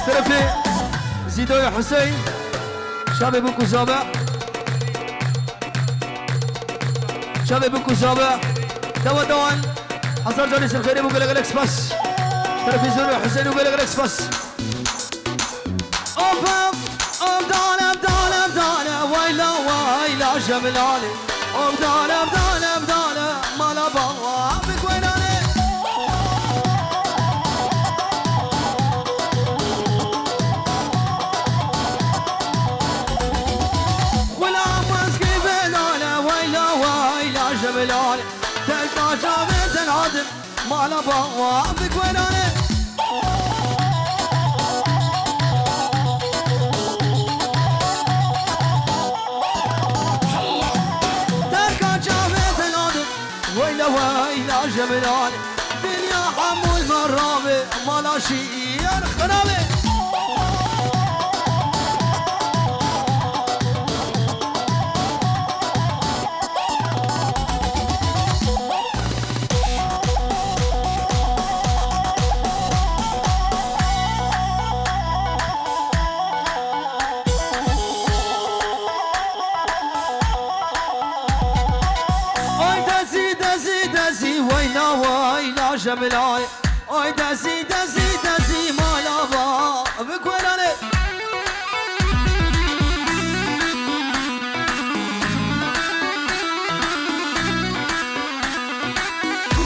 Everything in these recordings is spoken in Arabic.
اشترفي زيدو يا حسين شباب بوكو زابع شباب بوكو زابع توا دوان حصل جالس الخير بوكو لك الاكسباس اشترفي زيدو يا حسين بوكو لك الاكسباس اوف ابدال ويلا جملالي ابدال مالا بابك ويناني ولا مسكي بدالي ويلا جملالي تلقى جابت العدل مالا بابك ويناني ويلا جملالي دنيا حمول مرابي مالا شيء خرابي ويلا جملاي اوي دزي مالا بابك ويناني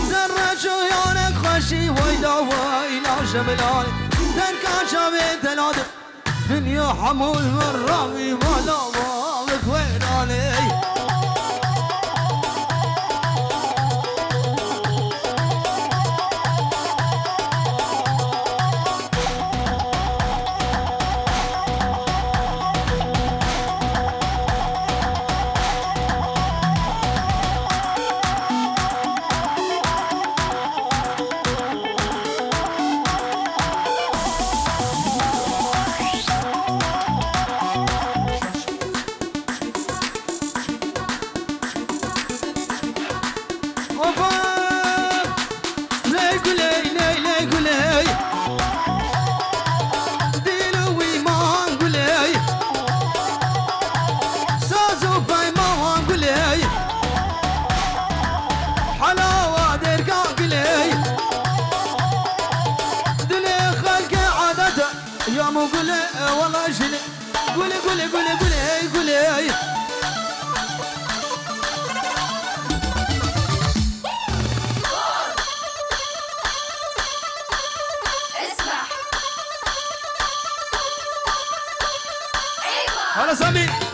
زرج عيونك خوشي ويلا جملاي تنكا جابت العدل دنيا حمول مرامي مالا بابك ويناني والله جلي قولي اسمع ايوه هلا سامي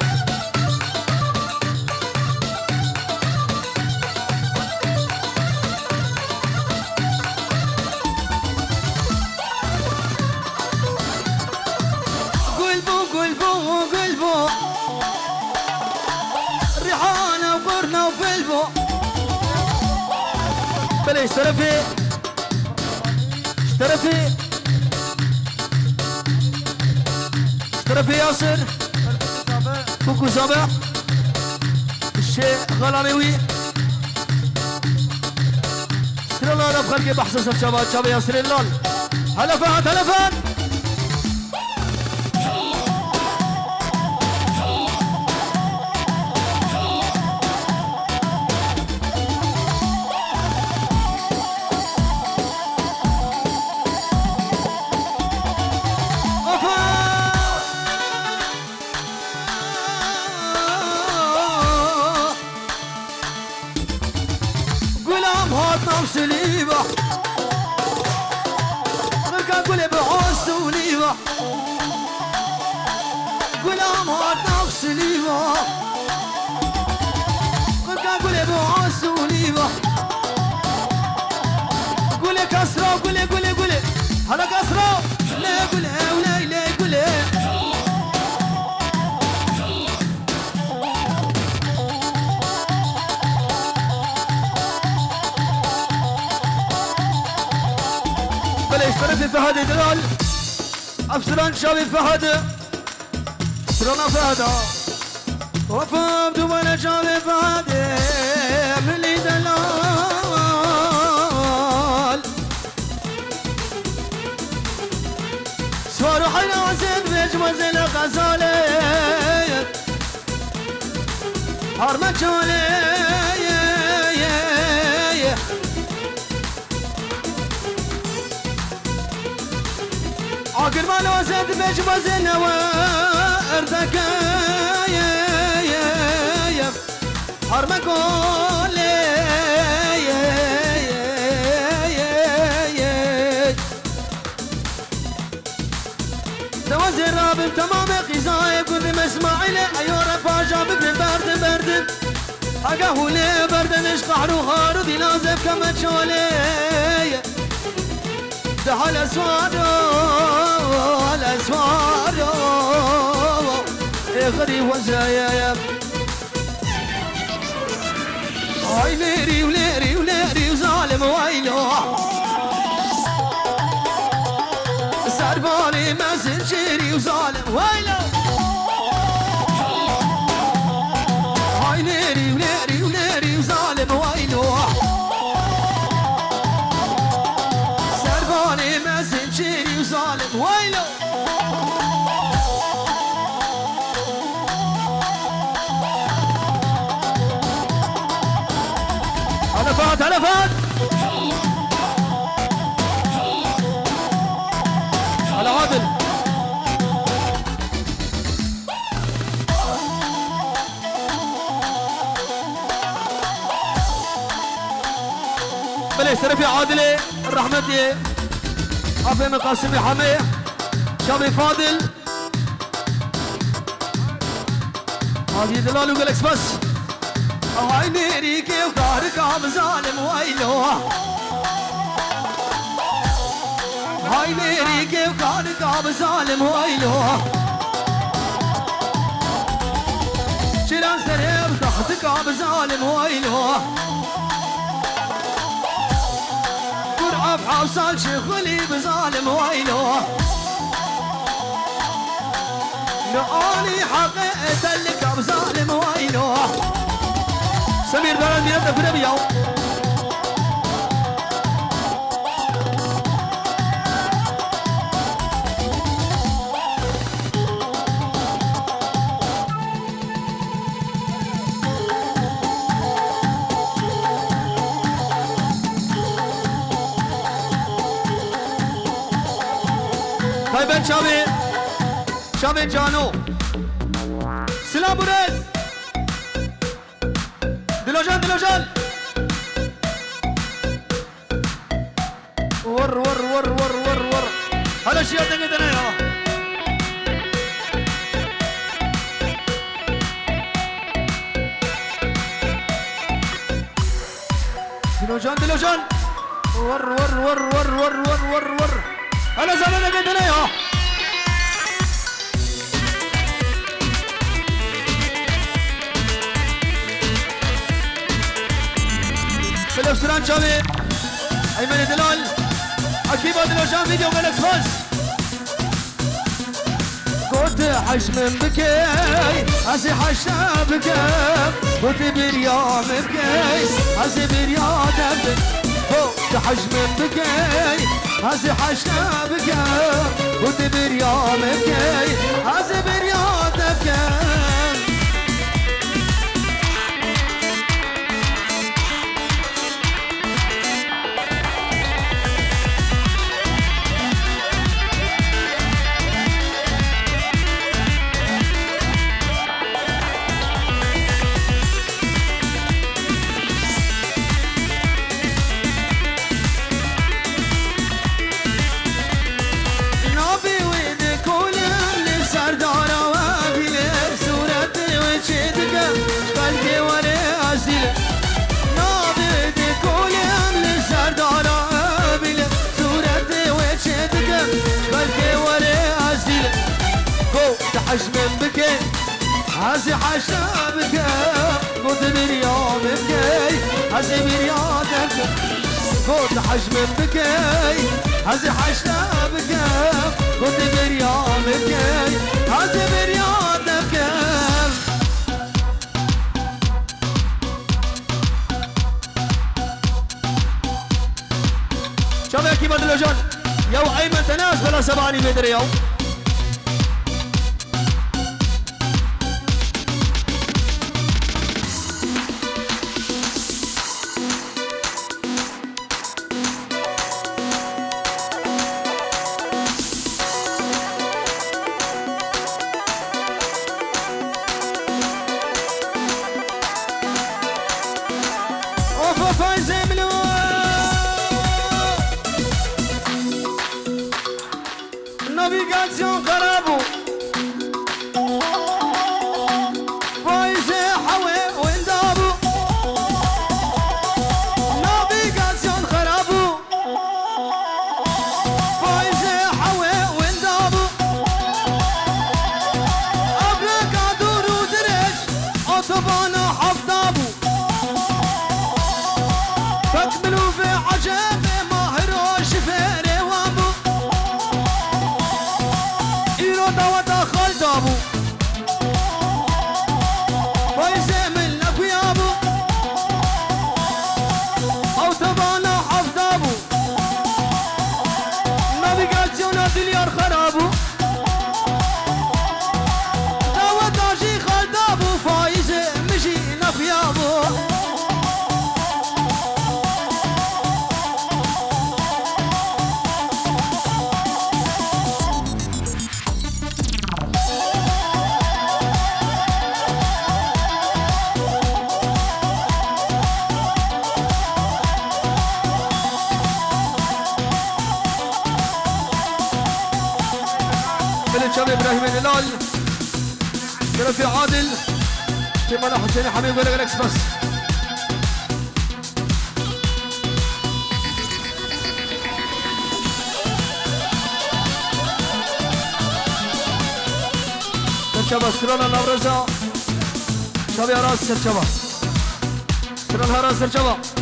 قلبو ريحانة وقرنة وفلبو بلا اشترفي ياسر كوكو صابع الشيخ غلاميوي اشتري الله رب خلقي بحسس الشباب ياسر اللال هلا فهد سليبة ركا قولي بعوز وليبة قولام هاتناك سليبة ركا قولي بعوز وليبة قولي كسرة قولي هلا كسرة لا قولي ولا قولي اشترفي فهد دلال افسران شابي فهد افسران فهد وفهم دوانا شابي فهد من لي دلال سوارو حي هرمت شولي عقر ما لوزد بيش بزن واردك هرمكولي توزن رابم تمام قزاي كنت مسمع لي ايورا فاجا بكري برد اقهو لي برد نشق حروخارو دي نازف كما تشولي ده الاسوارو اخري وزايا هاي ليري وظالم ويلو سرباني مازن شيري وظالم ويلو هاي ليري وظالم ويلو سرباني مازن شيري وظالم ويلو هلا فات هلا عادل بليش ترفي عادلة الرحمتي أبي مقاسمي حمي شابي فاضل هذه دلال وقلكس بس هاي نيري كيف كارك عم ظالم ويلو هاي نيري كيف كارك عم ظالم ويلو شيران سرير تحتك عم ظالم ويلو قرعة بحوصال شغلي بظالم ويلو نقالي حقيقة لك عم ظالم ويلو سمير بلد بيبدأ في نبيو طيب شامي جانو سلام برز دلوجان ور هلا شيء تنقدنا يا دلوجان ور هلا زمان تنقدنا يا بالافسران شامي ايمن دلال حكيم دلوجان فيديو ملك فاز قلت حش من بكي هسي حشنا بكي قلت بريام بكي هسي بريام بكي قلت حش من بكي هسي حشنا بكي قلت بريام بكي هسي بريام بكي حش من بكي هسي حشنا بكي قلت بريام بكي هسي بريام بكي قلت حش من بكي هسي حشنا بكي قلت بريام بكي هسي بريام بكي شوف يا كيما دلوجان يو ايمن تناس بلا سباني بدري يو نافيغاسيون خرابو فايزة حوي وندابو نافيغاسيون خرابو فايزة حوي وندابو أبرك دورو درج أوتوبانا حفظابو تكملوا في عجب ماهر وشفير وابو إيرو دواتا خالدابو فايزة من لكويابو أو تبانا حفظابو نافيغاسيون دليار خرابو دواتا جي خالدابو فايزة مشي لكويابو شباب ابراهيم الهلال في عادل في مانا حسين حبيب ولا اكس بس سرچابا سران نورزا شباب راس سرچابا سران هراس سرچابا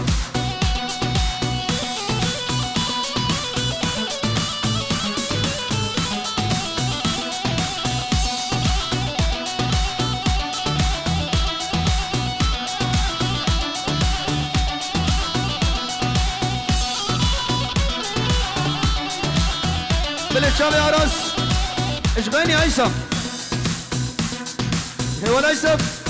شابي عراس ايش غني هيثم هو هيثم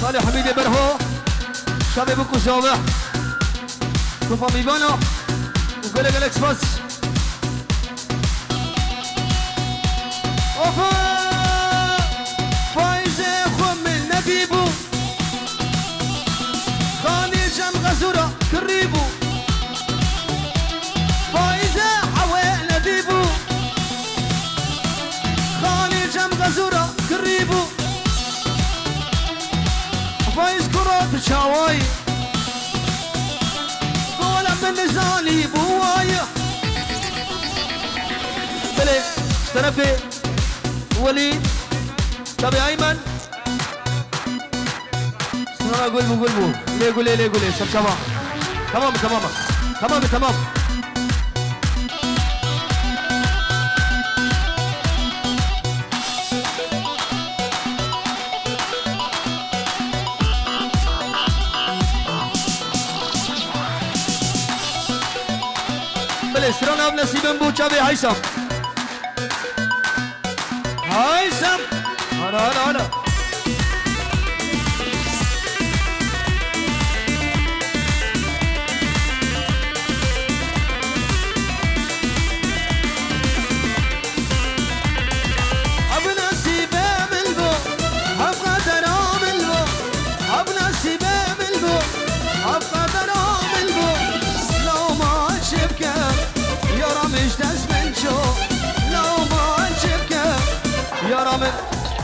صالح حميدي برهو شابي بكو سوابح كوفا ميبانو وقلق الاكس بس اوفا فايزة خم النبيبو خاني جم غزورة كريبو فايزة حوي نبيبو خاني جم غزورة كريبو فايز كرة بشاواي قولة من نزالي بواي بلي اشترفي وليد تابي ايمن سنرى قلبو ليه قولي سبشابا تمام سرنا بنصيب بو شابي هيثم هلا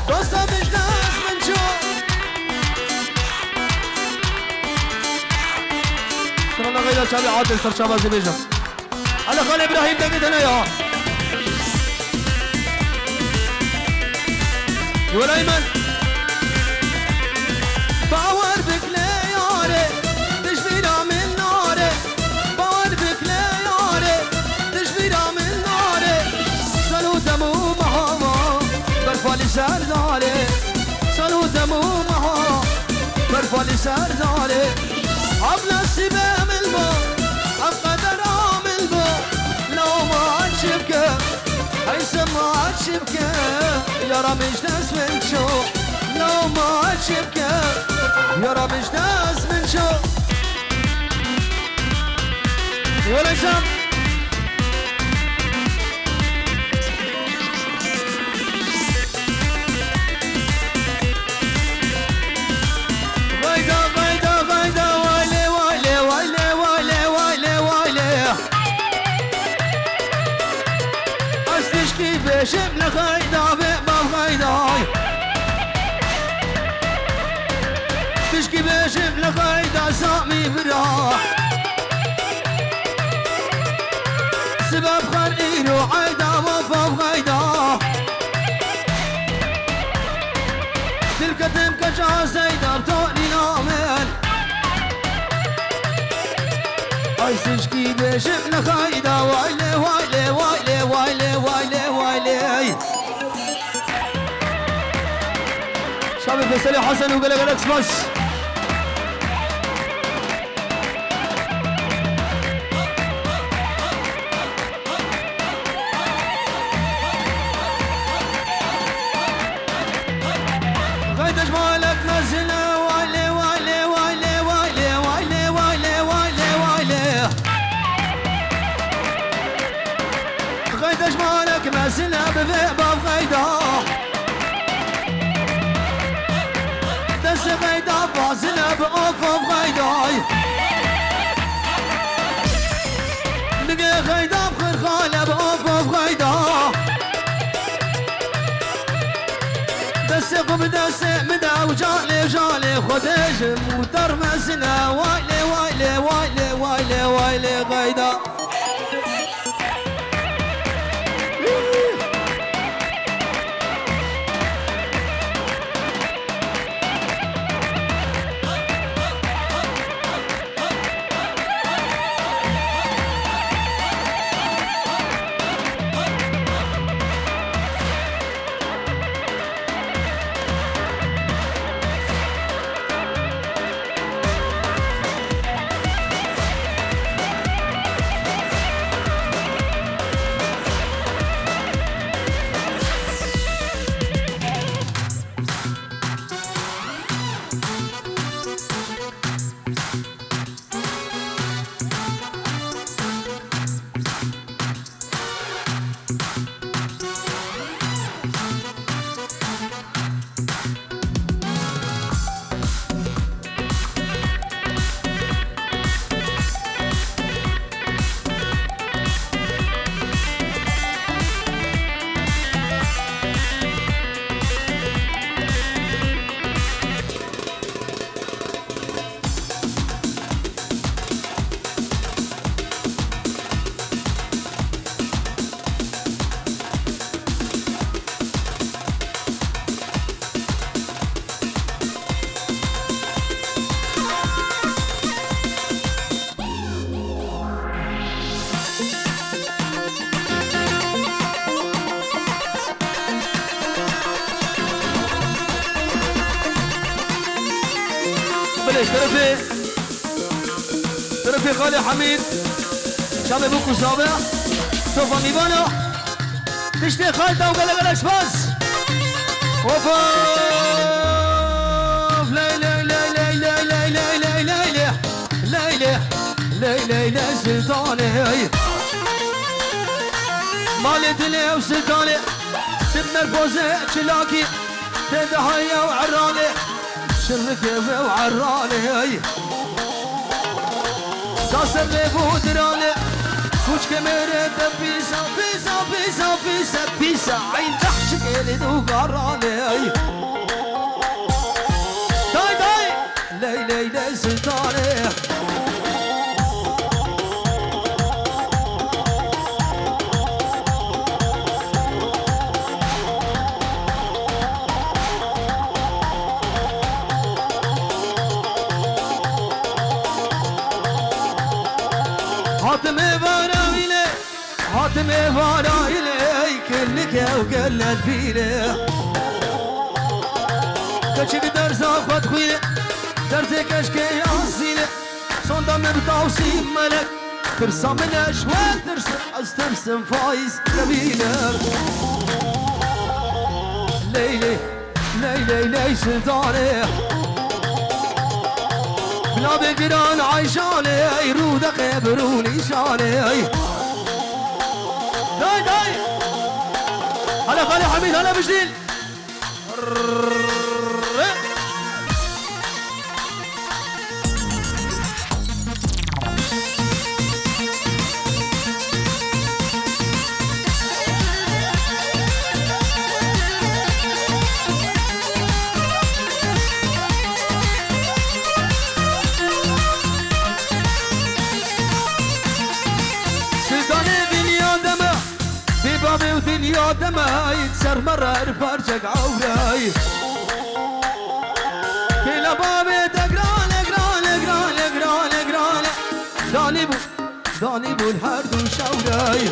دوستا مش ناس من شو ترى غير شابي عادل صار شابه زبيجه على خال ابراهيم دقيت انا يا ولا ايمن باور بك ليالي تشبينا من ناري باور بك ليالي تشبينا من ناري سلو دمو محاما برفالي سردالي سلو سردالي عبلا السبام البو عقدر عام البو لو ما عجبك هيثم ما عجبك يا رامش ناس من شو لو ما عجبك يا رامش ناس من شو ولا شام غيدا غيدا غيدا وايلي وايلي وايلي وايلي وايلي وايلي استشكي بشم لغيدا باب غيداي تشكي بشم لغيدا سامي براح سبب خلقين وعيدا وفوق غيدا تلك تمكجع زيدا بتوقني نامن اي سشكي بشم لغيدا وايلي وايلي وايلي وايلي وايلي وايلي شعبي فيصلي حسن وقلق اكس بس غيدا جمالك نزلنا وايلي وايلي وايلي وايلي وايلي وايلي وايلي وايلي غيدا جمالك نزلنا بذئبة غيدا دس غيدا بازنا بأوفو غيدا بقى غيدا بخرخانة بأوفو غيدا دس قبدس مدى وجالي وجالي خدج وترمسنا وايلي وايلي وايلي وايلي وايلي غيدا بلش طرفي خالي حميد شاب ابوكو صابع صوفا ميبانا تشتي خالته وقلقلش بس وفا ليلى ليلى ليلى ليلى ليلى ليلى ليلى سلطاني مالي دلي وسلطاني تبنى الفوزة شلاكي تدهية وعراني شركة وعراني داسر ليفو دراني كوش كاميرا بيسا بيسا بيسا بيسا بيسا عين تحشك يلي دوغاراني داي داي ليلى ليلى سلطاني حاتمي فرايلي كلك وقلت فيلي كشك درس اخوات خويلي درتك اشكي ياسينه صندة من بتوصيب ملك ترسم من اشوال ترسم فايز جميلة ليلي ليلي لي سلطاني بلا بقران عايشاني يرودك يبروني شاني داي داي هلا خالي حميد هلا بجديد ودنيا دمها يتسر مرة برجك عوراي كلا بابي تقران اقران اقران اقران اقران داني بو الحرد وشوراي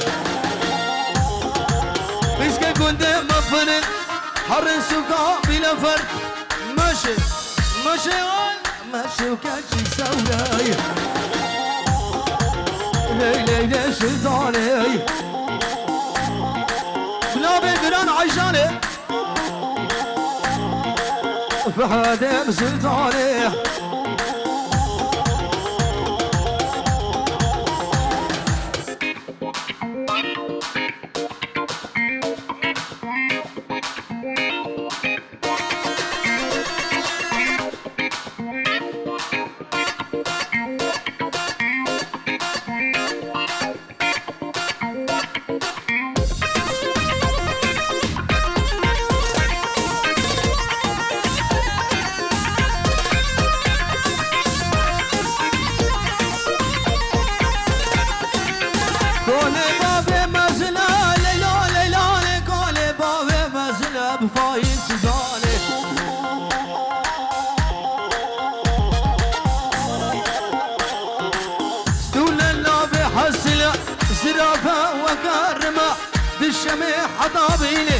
بيسكي كنت مفنن حرن سوقا بلا فرد ماشي وكاتشي سوراي ليلي سلطاني بلا بقران عيشاني فهدم سلطاني بفايز زاني ستول اللابي حسلة زرافة وكرمة بالشمي حضابيني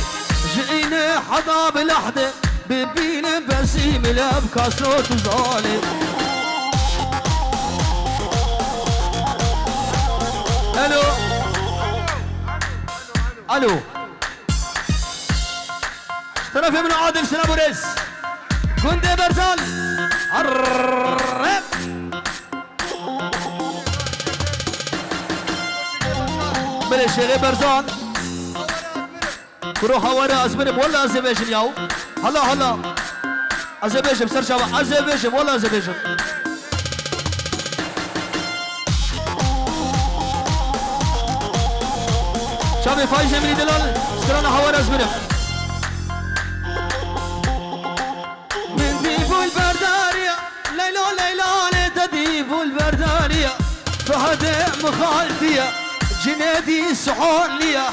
جئيني حضاب لحظة ببيني بسيم لاب كاسروت زاني الو الو طرف ابن عادل سلام وريس كنت برزان عرب بلي شيخي برزان كروح ورا ازبرم ولا ازبيشم ياو هلا ازبيشم سر شباب ازبيشم ولا ازبيشم شابي فايز من دلال سكرانا حوار ازبرم ليلى تديب البردانية فهدى مخالتية جنادي سحولية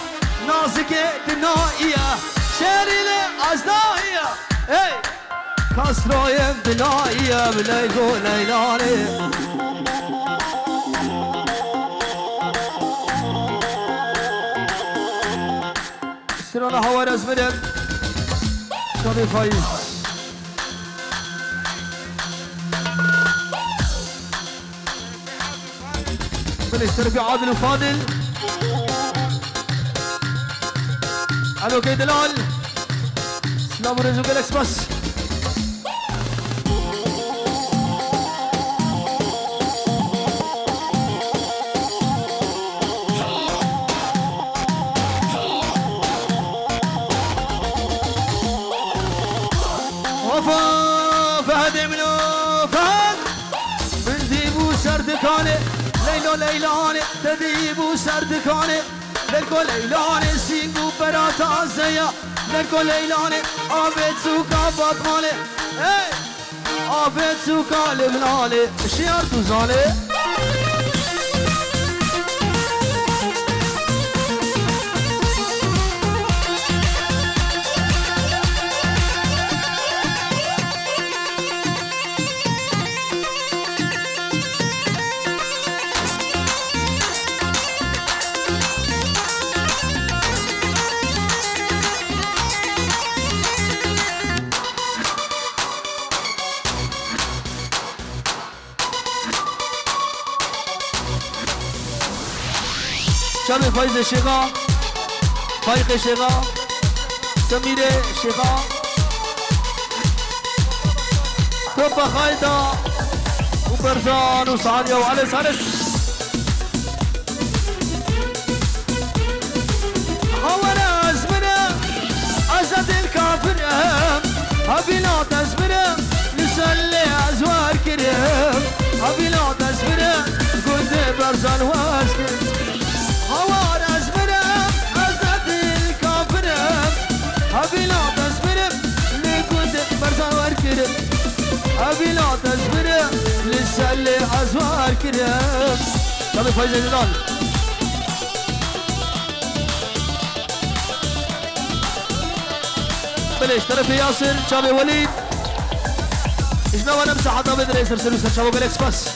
نازكة دنائية شاري لأزدائية اي كسرايا بنائية بليلو ليلاني سرانا هوا رزمدن شابي فايز بنشترك عادل وفاضل الو كي دلال سلام ورزق الاكسبرس وفا فهد منو فهد من ديبو سردكاني ليلاني تديبو سردكاني للكو ليلاني سينجو براتا زيا للكو ليلاني آبت سوكا باطماني آبت سوكا لبناني شيار توزاني شرب فايز الشيخة فايق الشيخة سميرة الشيخة توبة خايدة وبرزان وصانية وأنس أنس خوانا أزمنا أزد الكافر أبي لا تزمنا نسلي أزوار كريم أبي لا تزمنا قد برزان واسكن خوانا أزمنا أزد الكافر أبي لا تزمنا لقد برزان واسكن أبي لا تزمنا نسلي أزوار كريم طبي فايز الهلال بليش طرف ياسر شابي وليد اجنا وانا مساحة بدري يسر سلوسر شابو بالاكسباس